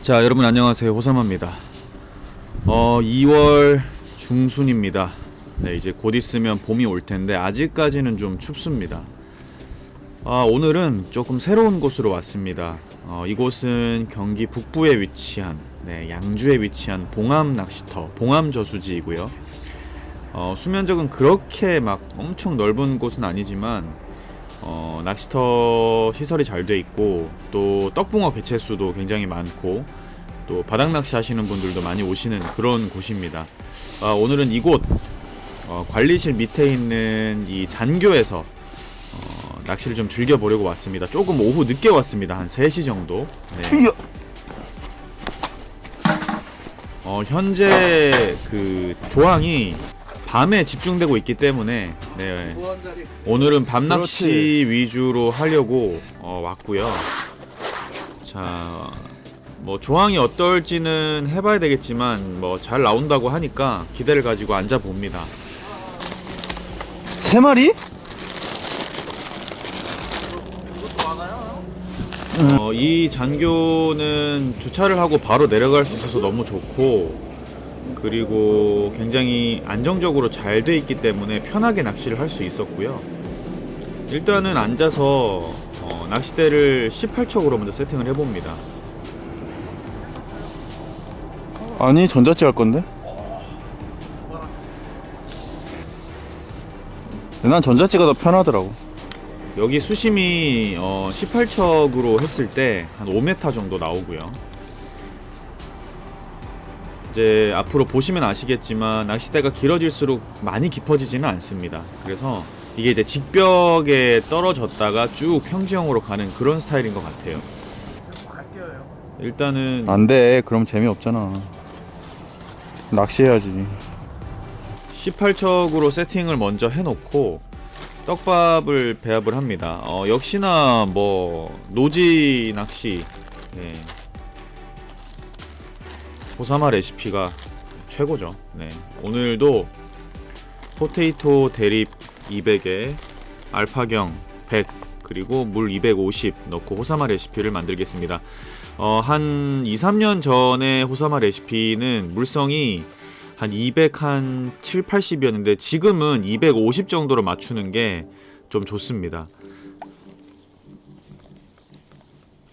자, 여러분 안녕하세요. 호삼마입니다. 2월 중순입니다. 네, 이제 곧 있으면 봄이 올 텐데 아직까지는 좀 춥습니다. 오늘은 조금 새로운 곳으로 왔습니다. 이곳은 경기 북부에 위치한 양주에 위치한 봉암 낚시터, 봉암 저수지이고요. 수면적은 그렇게 막 엄청 넓은 곳은 아니지만 낚시터 시설이 잘 돼 있고, 또 떡붕어 개체수도 굉장히 많고, 또 바닥 낚시 하시는 분들도 많이 오시는 그런 곳입니다. 오늘은 이곳 관리실 밑에 있는 이 잔교에서 낚시를 좀 즐겨보려고 왔습니다. 조금 오후 늦게 왔습니다. 한 3시 정도. 네. 현재 그 조항이 밤에 집중되고 있기 때문에 오늘은 밤낚시 위주로 하려고 왔고요. 자, 뭐 조항이 어떨지는 해봐야 되겠지만 뭐 잘 나온다고 하니까 기대를 가지고 앉아봅니다. 3마리? 이 잔교는 주차를 하고 바로 내려갈 수 있어서 너무 좋고, 그리고 굉장히 안정적으로 잘 돼 있기 때문에 편하게 낚시를 할 수 있었고요. 일단은 앉아서 낚싯대를 18척으로 먼저 세팅을 해봅니다. 아니, 전자찌 할 건데? 난 전자찌가 더 편하더라고. 여기 수심이 18척으로 했을 때 한 5m 정도 나오고요. 이제 앞으로 보시면 아시겠지만 낚싯대가 길어질수록 많이 깊어지지는 않습니다. 그래서 이게 이제 직벽에 떨어졌다가 쭉 평지형으로 가는 그런 스타일인 것 같아요. 일단은 안 돼. 그럼 재미없잖아. 낚시해야지. 18척으로 세팅을 먼저 해놓고 떡밥을 배합을 합니다. 역시나 뭐 노지 낚시, 호사마 레시피가 최고죠. 오늘도 포테이토 대립 200에 알파경 100 그리고 물 250 넣고 호사마 레시피를 만들겠습니다. 한 2-3년 전에 호사마 레시피는 물성이 한 200, 한 7, 80이었는데 지금은 250 정도로 맞추는 게 좀 좋습니다.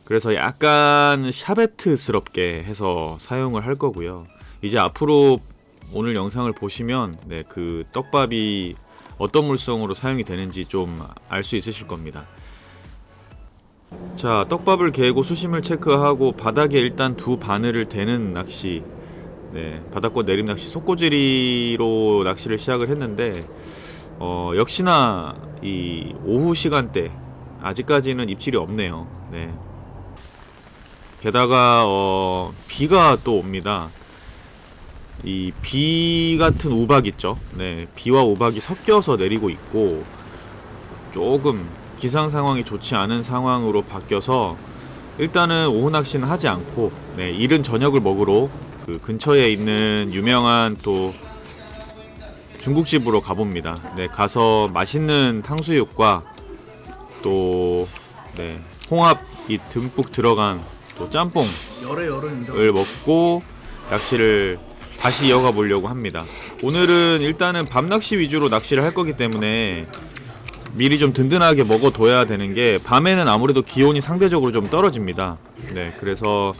그래서 약간 샤베트스럽게 해서 사용을 할 거고요. 이제 앞으로 오늘 영상을 보시면 그 떡밥이 어떤 물성으로 사용이 되는지 좀 알 수 있으실 겁니다. 자, 떡밥을 개고 수심을 체크하고 바닥에 일단 두 바늘을 대는 낚시, 바닥권 내림 낚시 속고지리로 낚시를 시작을 했는데 역시나 이 오후 시간대 아직까지는 입질이 없네요. 게다가 비가 또 옵니다. 이 비 같은 우박 있죠. 비와 우박이 섞여서 내리고 있고, 조금 기상 상황이 좋지 않은 상황으로 바뀌어서 일단은 오후 낚시는 하지 않고 이른 저녁을 먹으러 그 근처에 있는 유명한 또 중국집으로 가봅니다. 가서 맛있는 탕수육과 또 홍합이 듬뿍 들어간 또 짬뽕을 먹고 낚시를 다시 이어가 보려고 합니다. 오늘은 일단은 밤낚시 위주로 낚시를 할 거기 때문에 미리 좀 든든하게 먹어둬야 되는 게, 밤에는 아무래도 기온이 상대적으로 좀 떨어집니다. 그래서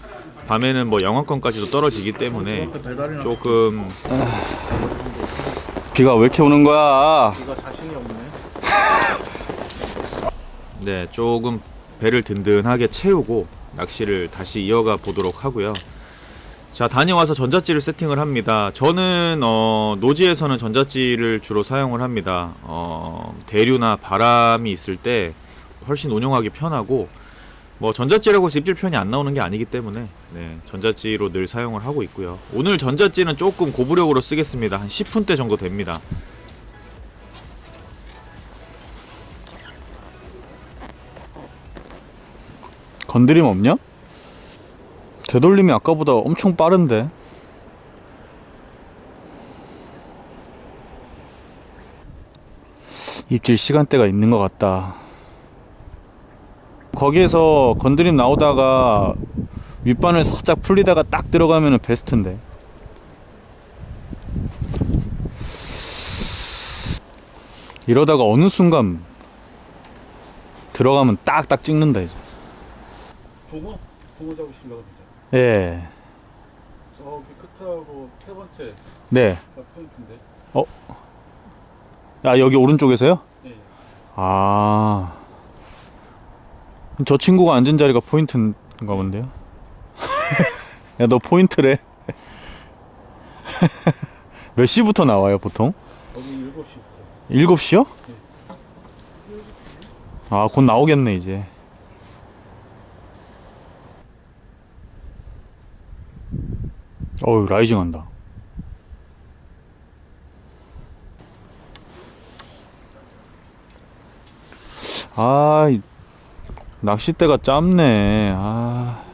밤에는 뭐 영하권까지도 떨어지기 때문에 조금 비가 왜 이렇게 오는 거야? 이거 자신이 없네. 조금 배를 든든하게 채우고 낚시를 다시 이어가 보도록 하고요. 자, 다녀와서 전자찌를 세팅을 합니다. 저는 노지에서는 전자찌를 주로 사용을 합니다. 대류나 바람이 있을 때 훨씬 운용하기 편하고, 뭐 전자찌라고 해서 입질 편이 안 나오는 게 아니기 때문에 전자찌로 늘 사용을 하고 있고요. 오늘 전자찌는 조금 고부력으로 쓰겠습니다. 한 10분대 정도 됩니다. 건드림 없냐? 되돌림이 아까보다 엄청 빠른데. 입질 시간대가 있는 것 같다. 거기에서 건드림 나오다가 밑바늘 살짝 풀리다가 딱 들어가면은 베스트인데. 이러다가 어느 순간 들어가면 딱딱 찍는다 이제. 붕어 잡으시려고 그러죠. 예. 저기 끝하고 세 번째 네. 포인트인데. 아, 여기 오른쪽에서요? 예. 아. 저 친구가 앉은 자리가 포인트인가 본데요? 야, 너 포인트래. 몇 시부터 나와요, 보통? 거기 7시부터. 7시요? 아, 곧 나오겠네, 이제. 어우, 라이징 한다. 아, 낚싯대가 짧네. 아.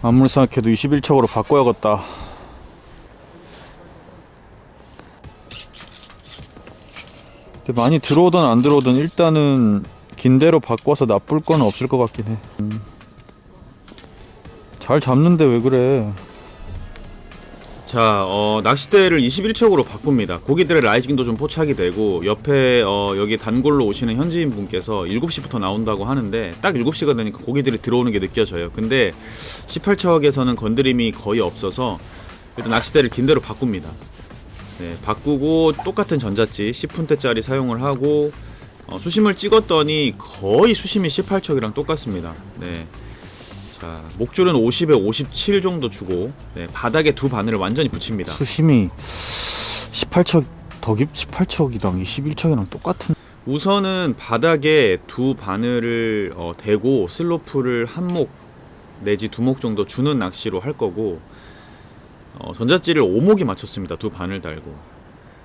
아무리 생각해도 21척으로 바꿔야겠다. 많이 들어오든 안 들어오든 일단은 긴대로 바꿔서 나쁠 건 없을 것 같긴 해. 잘 잡는데 왜 그래? 자, 낚싯대를 21척으로 바꿉니다. 고기들의 라이징도 좀 포착이 되고 옆에 여기 단골로 오시는 현지인 분께서 7시부터 나온다고 하는데 딱 7시가 되니까 고기들이 들어오는 게 느껴져요. 근데 18척에서는 건드림이 거의 없어서 일단 낚싯대를 긴대로 바꿉니다. 네, 바꾸고 똑같은 전자찌 10푼대짜리 사용을 하고 수심을 찍었더니 거의 수심이 18척이랑 똑같습니다. 네. 자, 목줄은 50에 57 정도 주고 바닥에 두 바늘을 완전히 붙입니다. 수심이 18척 더 깊 18척이랑 21척이랑 똑같은. 우선은 바닥에 두 바늘을 대고 슬로프를 한 목 내지 두 목 정도 주는 낚시로 할 거고 전자찌를 5목에 맞췄습니다. 두 바늘 달고.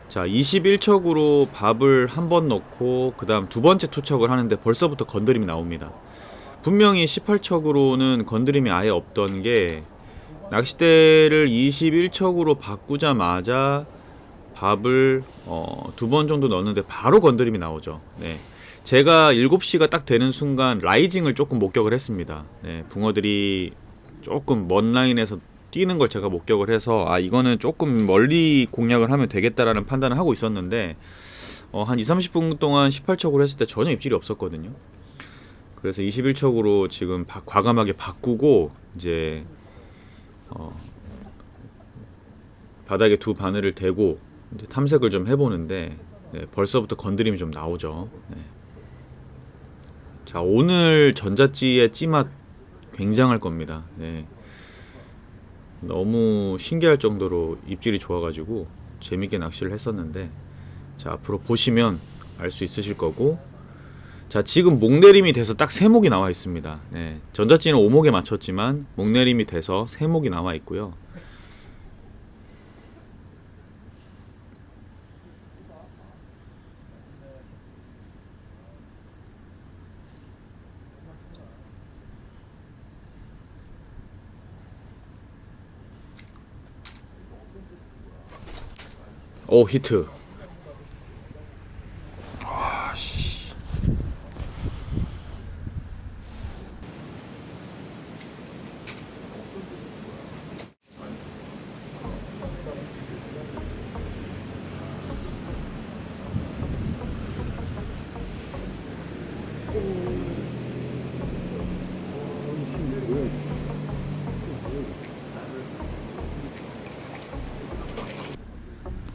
자, 21척으로 밥을 한 번 넣고 그 다음 두 번째 투척을 하는데 벌써부터 건드림이 나옵니다. 분명히 18척으로는 건드림이 아예 없던 게 낚싯대를 21척으로 바꾸자마자 밥을 두 번 정도 넣었는데 바로 건드림이 나오죠. 네. 제가 7시가 딱 되는 순간 라이징을 조금 목격을 했습니다. 네, 붕어들이 조금 먼 라인에서 뛰는 걸 제가 목격을 해서 아, 이거는 조금 멀리 공략을 하면 되겠다라는 판단을 하고 있었는데 한 20-30분 동안 18척으로 했을 때 전혀 입질이 없었거든요. 그래서 21척으로 지금 과감하게 바꾸고 이제 바닥에 두 바늘을 대고 이제 탐색을 좀 해보는데 네, 벌써부터 건드림이 좀 나오죠. 네. 자, 오늘 전자찌의 찌맛 굉장할 겁니다. 네. 너무 신기할 정도로 입질이 좋아가지고 재밌게 낚시를 했었는데 자, 앞으로 보시면 알 수 있으실 거고. 자, 지금 목내림이 돼서 딱 3목이 나와 있습니다. 네, 전자찌는 5목에 맞췄지만 목내림이 돼서 3목이 나와 있고요. 오, 히트.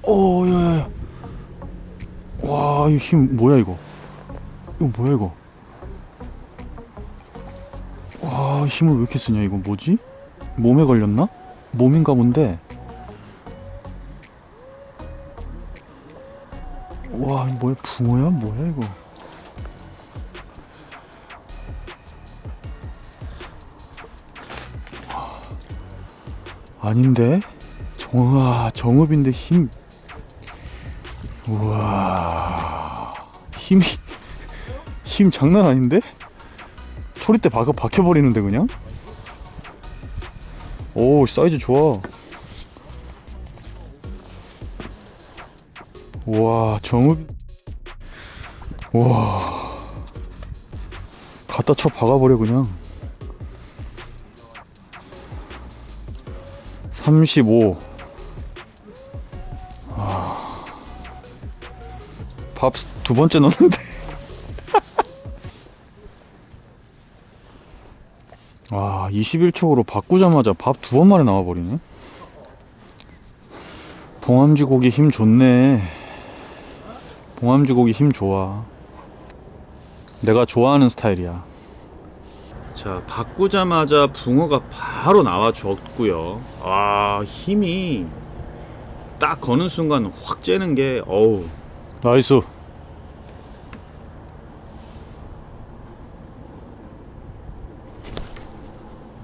오, 야야야. 와, 이 힘 뭐야 이거? 이거 뭐야 이거? 와, 힘을 왜 이렇게 쓰냐 이거 뭐지? 몸에 걸렸나? 몸인가 본데. 와, 이거 뭐야? 붕어야? 뭐야 이거? 아닌데? 우와, 정읍인데 힘. 우와, 힘 장난 아닌데? 초리대 박혀버리는데 그냥? 오, 사이즈 좋아. 우와, 정읍. 와, 갖다 쳐 박아버려 그냥. 35. 밥 두 번째 넣었는데. 와, 21촉으로 바꾸자마자 밥 두 번 만에 나와버리네. 봉암지 고기 힘 좋네. 봉암지 고기 힘 좋아. 내가 좋아하는 스타일이야. 자, 바꾸자마자 붕어가 바로 나와줬고요. 아, 힘이 딱 거는 순간 확 째는 게 어우. 나이스.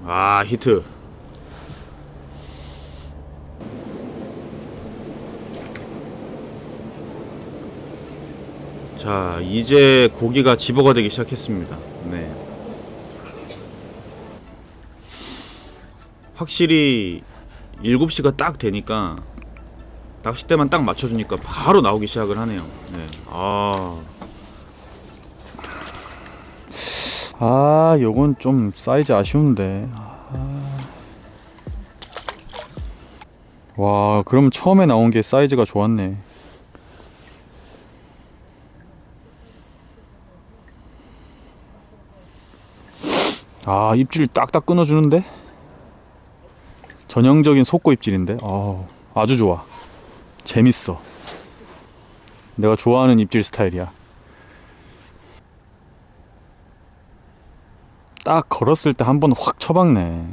아, 히트. 자, 이제 고기가 집어가 되기 시작했습니다. 네. 확실히 7시가 딱 되니까 낚싯대만 딱 맞춰주니까 바로 나오기 시작을 하네요. 네. 요건 좀 사이즈 아쉬운데. 와, 그럼 처음에 나온 게 사이즈가 좋았네. 아, 입질 딱딱 끊어주는데? 전형적인 속고 입질인데? 아주 좋아. 재밌어. 내가 좋아하는 입질 스타일이야. 딱 걸었을 때 한 번 확 쳐박네.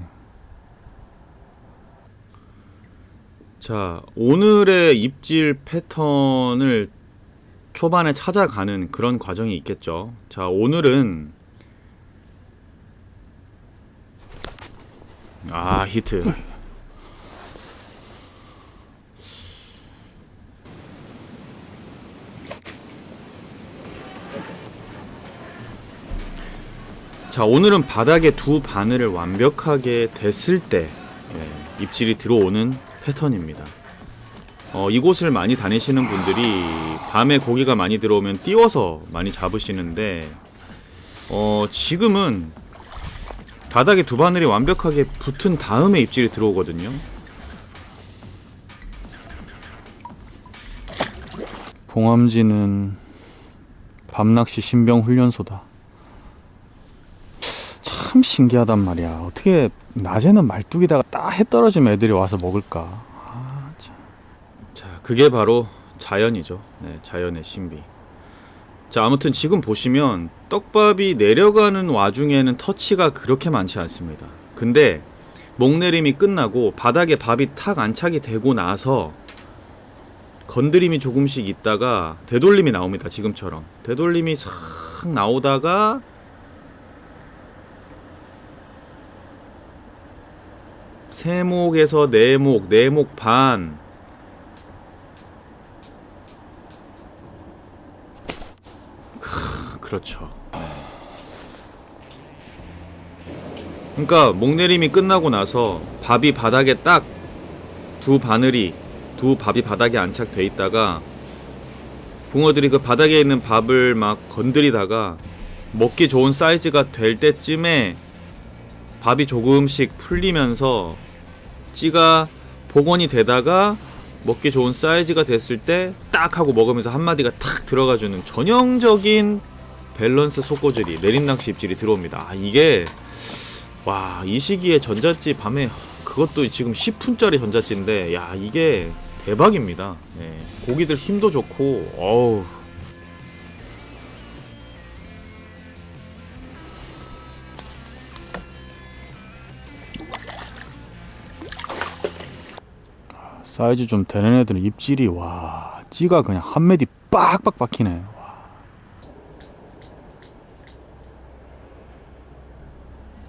자, 오늘의 입질 패턴을 초반에 찾아가는 그런 과정이 있겠죠. 자, 오늘은 히트. 자, 오늘은 바닥에 두 바늘을 완벽하게 댔을 때 입질이 들어오는 패턴입니다. 이곳을 많이 다니시는 분들이 밤에 고기가 많이 들어오면 띄워서 많이 잡으시는데 지금은 바닥에 두 바늘이 완벽하게 붙은 다음에 입질이 들어오거든요. 봉암지는 밤낚시 신병 훈련소다. 참 신기하단 말이야. 어떻게 낮에는 말뚝이다가 딱 해 떨어지면 애들이 와서 먹을까. 자, 그게 바로 자연이죠. 네, 자연의 신비. 자, 아무튼 지금 보시면 떡밥이 내려가는 와중에는 터치가 그렇게 많지 않습니다. 근데 목내림이 끝나고 바닥에 밥이 탁 안착이 되고 나서 건드림이 조금씩 있다가 되돌림이 나옵니다. 지금처럼 되돌림이 싹 나오다가 세목에서 네목, 네목 반, 그렇죠. 그러니까 목내림이 끝나고 나서 밥이 바닥에 딱 두 밥이 바닥에 안착돼 있다가 붕어들이 그 바닥에 있는 밥을 막 건드리다가 먹기 좋은 사이즈가 될 때쯤에 밥이 조금씩 풀리면서 찌가 복원이 되다가 먹기 좋은 사이즈가 됐을 때 딱 하고 먹으면서 한 마디가 탁 들어가주는 전형적인 밸런스 속고질이 내린낚시 입질이 들어옵니다. 이게 와, 이 시기에 전자찌 밤에 그것도 지금 10분짜리 전자찌인데 야, 이게 대박입니다. 네, 고기들 힘도 좋고 어우. 사이즈 좀 되는 애들은 입질이 와, 찌가 그냥 한 매디 빡빡 박히네.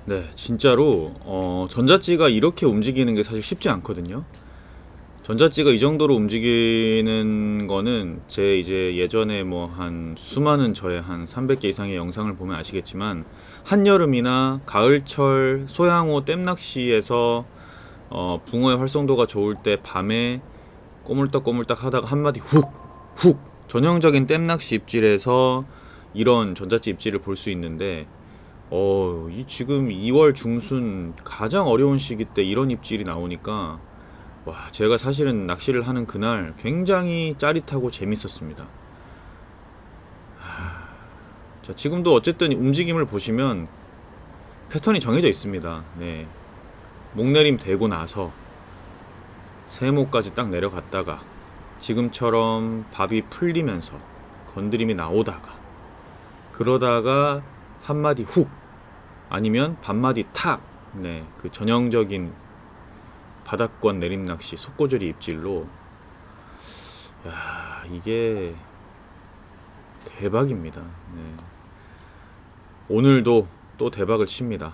네, 진짜로 전자찌가 이렇게 움직이는 게 사실 쉽지 않거든요. 전자찌가 이 정도로 움직이는 거는 제 이제 예전에 뭐 한 수많은 저의 한 300개 이상의 영상을 보면 아시겠지만 한여름이나 가을철 소양호 댐낚시에서 붕어의 활성도가 좋을 때 밤에 꼬물딱꼬물딱 하다가 한 마디 훅 전형적인 댐낚시 입질에서 이런 전자찌 입질을 볼 수 있는데 이 지금 2월 중순 가장 어려운 시기 때 이런 입질이 나오니까 와, 제가 사실은 낚시를 하는 그날 굉장히 짜릿하고 재밌었습니다. 자, 지금도 어쨌든 움직임을 보시면 패턴이 정해져 있습니다. 네. 목내림 되고 나서 세모까지 딱 내려갔다가 지금처럼 밥이 풀리면서 건드림이 나오다가 그러다가 한 마디 훅 아니면 반마디 탁, 네, 그 전형적인 바닥권 내림낚시 속고저리 입질로, 야, 이게 대박입니다. 네. 오늘도 또 대박을 칩니다.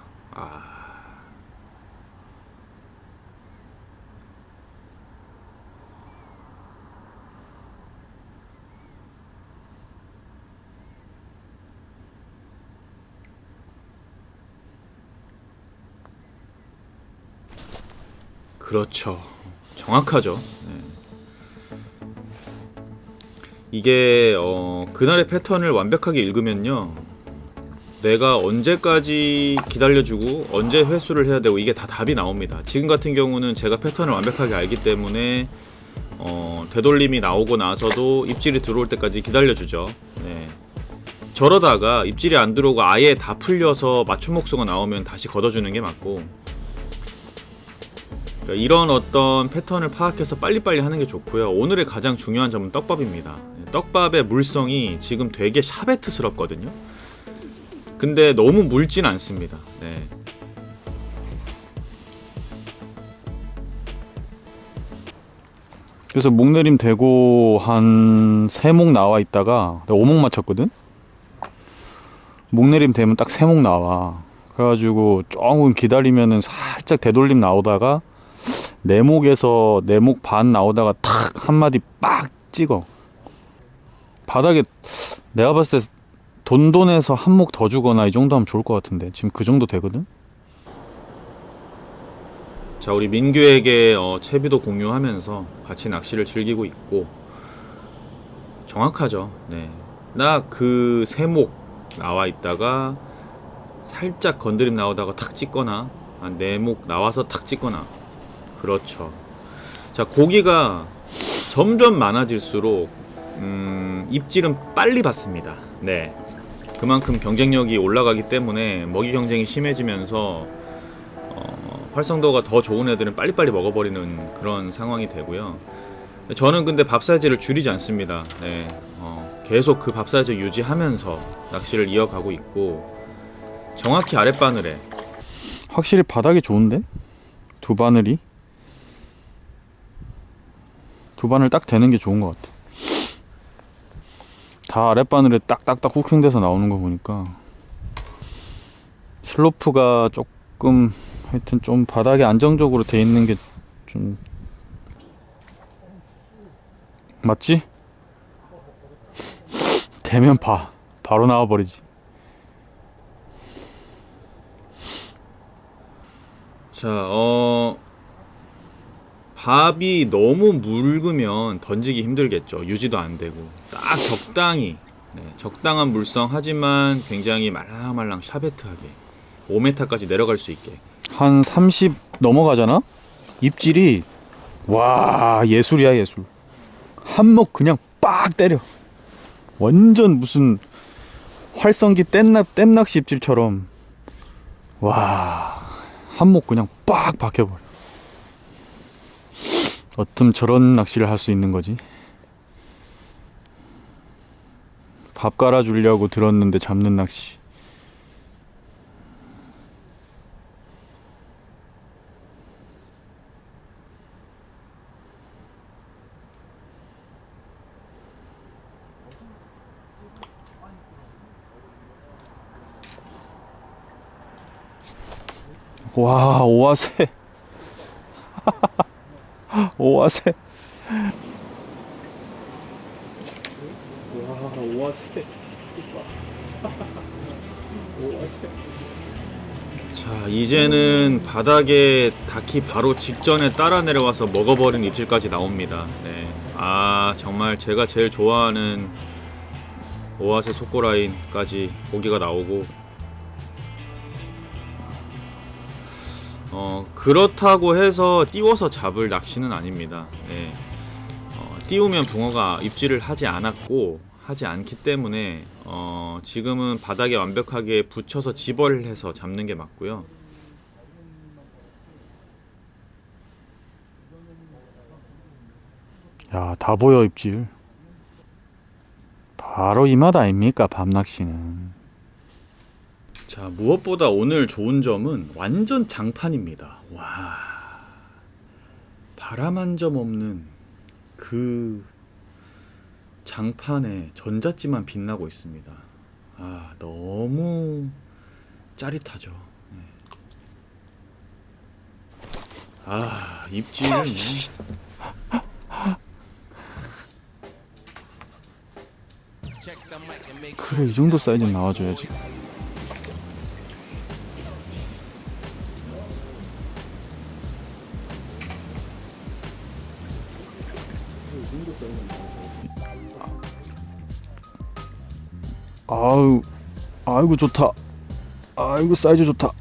그렇죠. 정확하죠. 네. 이게 그날의 패턴을 완벽하게 읽으면요, 내가 언제까지 기다려주고 언제 회수를 해야 되고 이게 다 답이 나옵니다. 지금 같은 경우는 제가 패턴을 완벽하게 알기 때문에 되돌림이 나오고 나서도 입질이 들어올 때까지 기다려주죠. 네. 저러다가 입질이 안 들어오고 아예 다 풀려서 맞춤 목수가 나오면 다시 걷어주는 게 맞고, 그러니까 이런 어떤 패턴을 파악해서 빨리빨리 하는 게 좋고요. 오늘의 가장 중요한 점은 떡밥입니다. 떡밥의 물성이 지금 되게 샤베트스럽거든요. 근데 너무 묽진 않습니다. 네. 그래서 목내림 되고 한 세목 나와 있다가 내가 5목 맞췄거든? 목내림 되면 딱 세목 나와. 그래가지고 조금 기다리면은 살짝 되돌림 나오다가 내목에서 내목 반 나오다가 탁 한마디 빡 찍어. 바닥에 내가 봤을 때 돈돈에서 한 목 더 주거나 이 정도 하면 좋을 것 같은데 지금 그 정도 되거든? 자, 우리 민규에게 채비도 공유하면서 같이 낚시를 즐기고 있고, 정확하죠. 네. 나 그 세목 나와 있다가 살짝 건드림 나오다가 탁 찍거나 한 네목 나와서 탁 찍거나. 그렇죠. 자, 고기가 점점 많아질수록 입질은 빨리 받습니다. 네. 그만큼 경쟁력이 올라가기 때문에 먹이 경쟁이 심해지면서 활성도가 더 좋은 애들은 빨리빨리 먹어버리는 그런 상황이 되고요. 저는 근데 밥 사이즈를 줄이지 않습니다. 네. 계속 그 밥 사이즈 유지하면서 낚시를 이어가고 있고, 정확히 아랫바늘에 확실히 바닥이 좋은데? 두 바늘이? 두 바늘 딱 되는 게 좋은 것 같아. 다 아랫바늘에 딱딱딱 후킹돼서 나오는 거 보니까 슬로프가 조금 하여튼 좀 바닥에 안정적으로 돼 있는 게 좀 맞지? 되면 바로 나와버리지. 자, 밥이 너무 묽으면 던지기 힘들겠죠. 유지도 안 되고. 딱 적당히, 네, 적당한 물성 하지만 굉장히 말랑말랑 샤베트하게 5m까지 내려갈 수 있게. 한 30 넘어가잖아? 입질이 와 예술이야 예술. 한몫 그냥 빡 때려. 완전 무슨 활성기 댐낚시 입질처럼 와 한몫 그냥 빡 박혀버려. 어쩜 저런 낚시를 할 수 있는 거지? 밥 깔아주려고 들었는데 잡는 낚시. 와 오아세 오아세 와 오아세 오아세. 자, 이제는 바닥에 닿기 바로 직전에 따라 내려와서 먹어버린 입질까지 나옵니다. 네. 아, 정말 제가 제일 좋아하는 오아세 속고라인까지 고기가 나오고, 그렇다고 해서 띄워서 잡을 낚시는 아닙니다. 예. 띄우면 붕어가 입질을 하지 않기 때문에 지금은 바닥에 완벽하게 붙여서 집어를 해서 잡는 게 맞고요. 야, 다 보여 입질. 바로 이 맛 아닙니까 밤낚시는. 자, 무엇보다 오늘 좋은 점은 완전 장판입니다. 와, 바람 한 점 없는 그 장판에 전자찌만 빛나고 있습니다. 아, 너무 짜릿하죠. 네. 아, 입질은 뭐. 그래, 이 정도 사이즈는 나와줘야지. 아유, 아이고 좋다. 아이고 사이즈 좋다.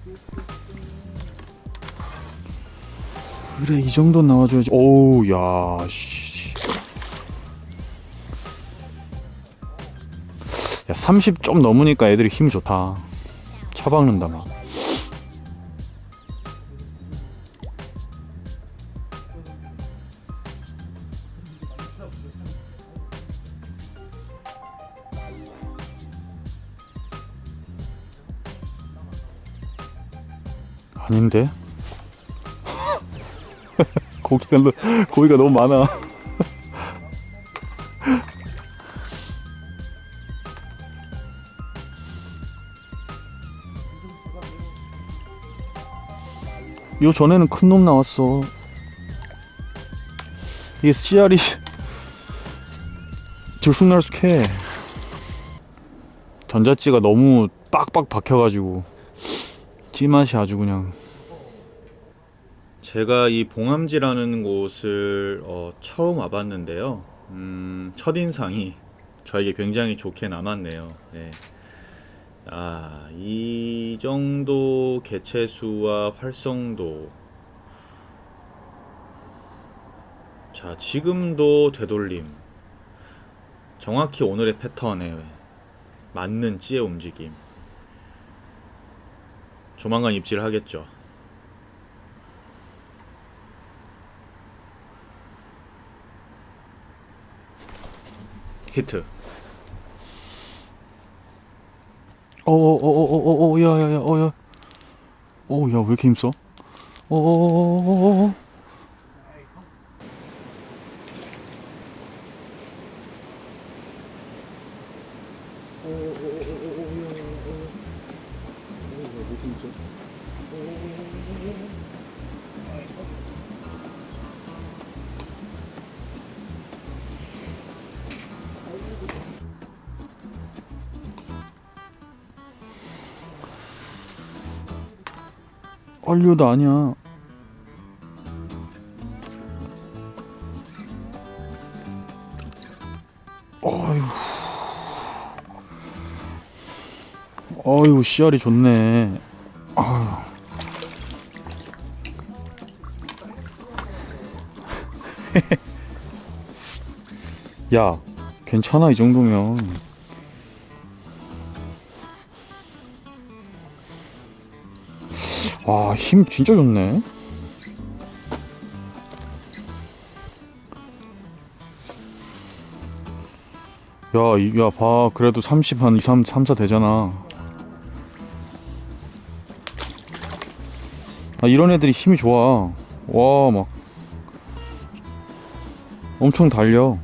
그래, 이 정도 나와줘야지. 오우, 야, 씨. 야, 30 좀 넘으니까 애들이 힘이 좋다. 처박는다 막. 아닌데? 고기가 너무 많아. 요 전에는 큰 놈 나왔어. 이게 씨알이 들쑥날쑥해. 전자찌가 너무 빡빡 박혀가지고 찌맛이 아주 그냥. 제가 이 봉암지라는 곳을 처음 와봤는데요. 첫인상이 저에게 굉장히 좋게 남았네요. 네. 아, 이 정도 개체수와 활성도. 자, 지금도 되돌림. 정확히 오늘의 패턴에 맞는 찌의 움직임. 조만간 입질 하겠죠. 히트. 야야야, 야, 왜 이렇게 힘써? 얼류도 아니야. 어휴, 씨알이 좋네. 아휴. 야, 괜찮아 이 정도면. 와, 힘 진짜 좋네. 야, 봐. 그래도 30 한 2, 3, 4 되잖아. 아, 이런 애들이 힘이 좋아. 와, 막 엄청 달려.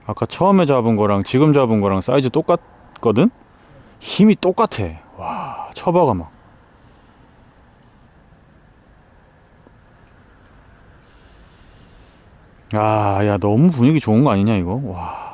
아까 처음에 잡은 거랑 지금 잡은 거랑 사이즈 똑같거든? 힘이 똑같아. 와, 쳐봐가 막. 아, 야, 너무 분위기 좋은 거 아니냐, 이거? 와.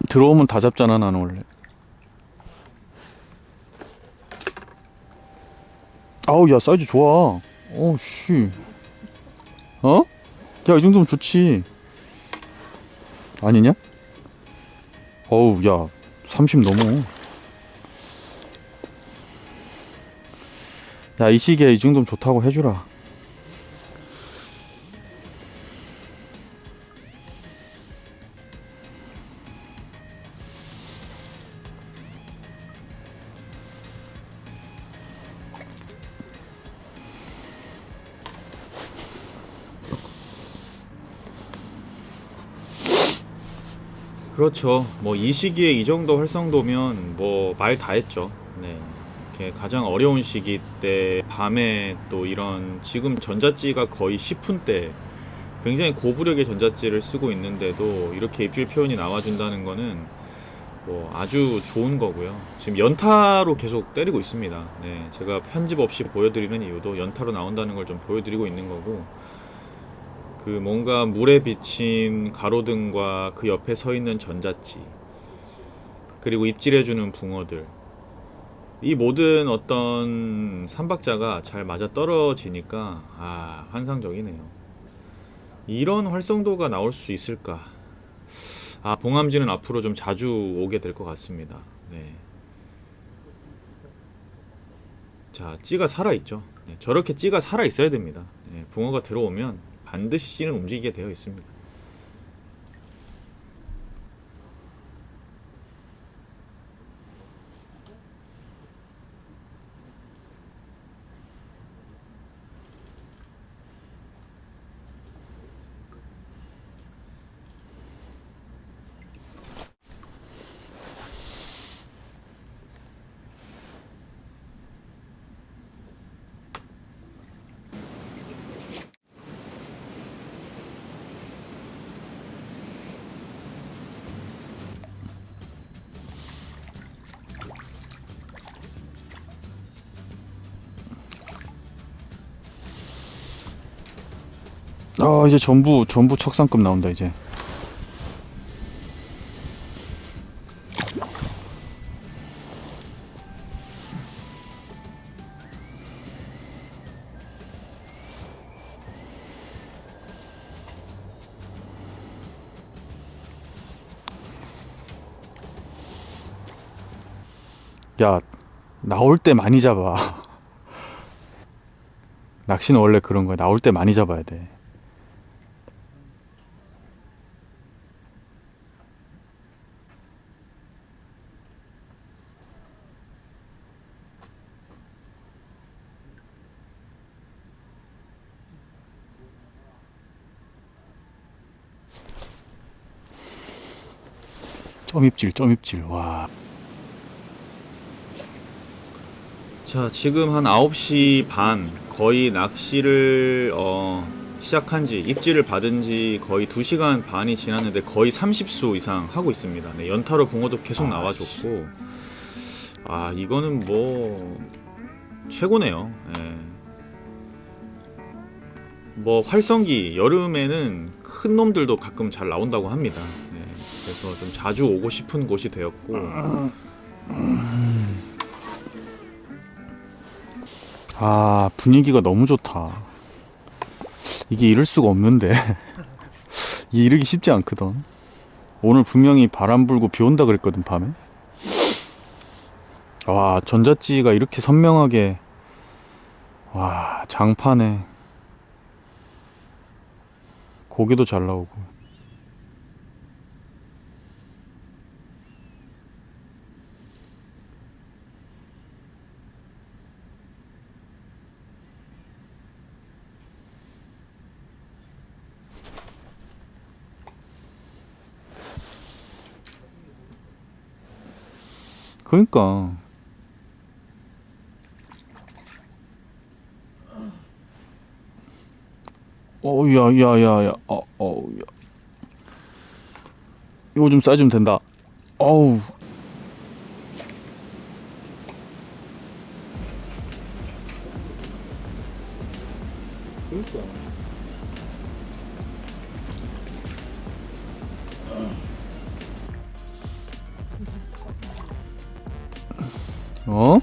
들어오면 다 잡잖아, 나는 원래. 아우, 야, 사이즈 좋아. 어, 씨. 어? 야, 이 정도면 좋지. 아니냐? 어우, 야, 30 넘어. 야, 이 시기에 이 정도면 좋다고 해주라. 그렇죠. 뭐 이 시기에 이 정도 활성도면 뭐 말 다 했죠. 네. 이렇게 가장 어려운 시기 때 밤에 또 이런 지금 전자찌가 거의 10분 대 굉장히 고부력의 전자찌를 쓰고 있는데도 이렇게 입질 표현이 나와준다는 거는 뭐 아주 좋은 거고요. 지금 연타로 계속 때리고 있습니다. 네. 제가 편집 없이 보여드리는 이유도 연타로 나온다는 걸 좀 보여드리고 있는 거고, 그 뭔가 물에 비친 가로등과 그 옆에 서 있는 전자찌, 그리고 입질해주는 붕어들, 이 모든 어떤 삼박자가 잘 맞아 떨어지니까 환상적이네요. 이런 활성도가 나올 수 있을까? 봉암지는 앞으로 좀 자주 오게 될 것 같습니다. 네. 자, 찌가 살아있죠. 네, 저렇게 찌가 살아있어야 됩니다. 네, 붕어가 들어오면 반드시 찌는 움직이게 되어 있습니다. 이제 전부 척상급 나온다, 이제. 야, 나올 때 많이 잡아. 낚시는 원래 그런 거야. 나올 때 많이 잡아야 돼. 점입질. 와. 자, 지금 한 9시 반, 거의 낚시를 시작한 지, 입질을 받은 지 거의 2시간 반이 지났는데 거의 30수 이상 하고 있습니다. 네, 연타로 붕어도 계속 나와줬고, 이거는 뭐 최고네요. 예. 뭐 활성기, 여름에는 큰 놈들도 가끔 잘 나온다고 합니다. 예, 그래서 좀 자주 오고 싶은 곳이 되었고, 분위기가 너무 좋다. 이게 이럴 수가 없는데. 이게 이르기 쉽지 않거든. 오늘 분명히 바람 불고 비 온다 그랬거든, 밤에. 와, 전자찌가 이렇게 선명하게. 와, 장판에 고기도 잘 나오고. 그러니까. 야야야야. 야. 이거 좀 싸주면 된다. 어우. 그러니까. 어?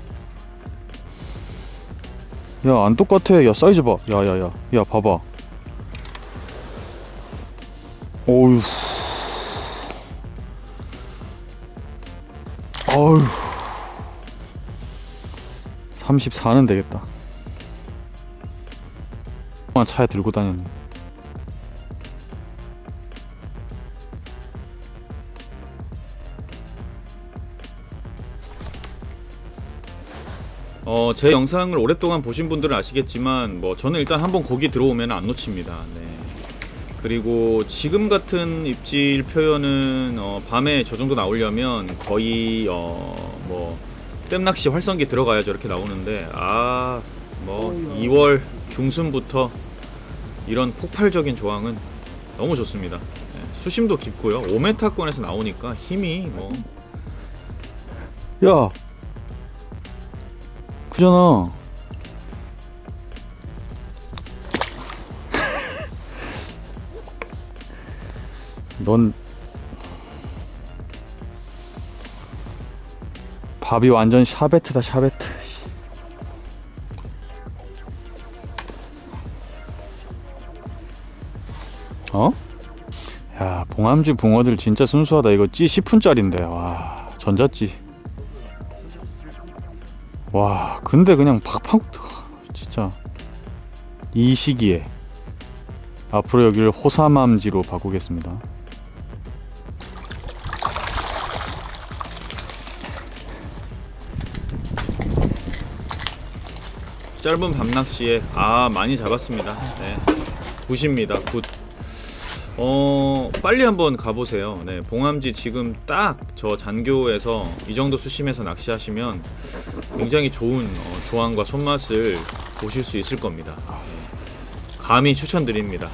야, 안 똑같아. 야, 사이즈 봐. 야야야. 야, 봐봐. 어휴. 어휴. 34는 되겠다. 차에 들고 다녔네. 제 영상을 오랫동안 보신 분들은 아시겠지만 뭐 저는 일단 한번 거기 들어오면 안 놓칩니다. 네. 그리고 지금 같은 입질 표현은 밤에 저 정도 나오려면 거의 뭐 댐낚시 활성기 들어가야 저렇게 나오는데 뭐 2월 중순부터 이런 폭발적인 조항은 너무 좋습니다. 네. 수심도 깊고요. 5m권에서 나오니까 힘이 뭐 야. 그잖아. 넌 밥이 완전 샤베트다 샤베트. 어? 야, 봉암지 붕어들 진짜 순수하다. 이거 찌 10분짜리인데 와, 전자찌. 와, 근데 그냥 팍팍 진짜 이 시기에 앞으로 여기를 호사맘지로 바꾸겠습니다. 짧은 밤낚시에 많이 잡았습니다. 네. 굿입니다. 굿. 빨리 한번 가보세요. 네, 봉암지 지금 딱 저 잔교에서 이 정도 수심에서 낚시하시면 굉장히 좋은 조항과 손맛을 보실 수 있을 겁니다. 감히 추천드립니다.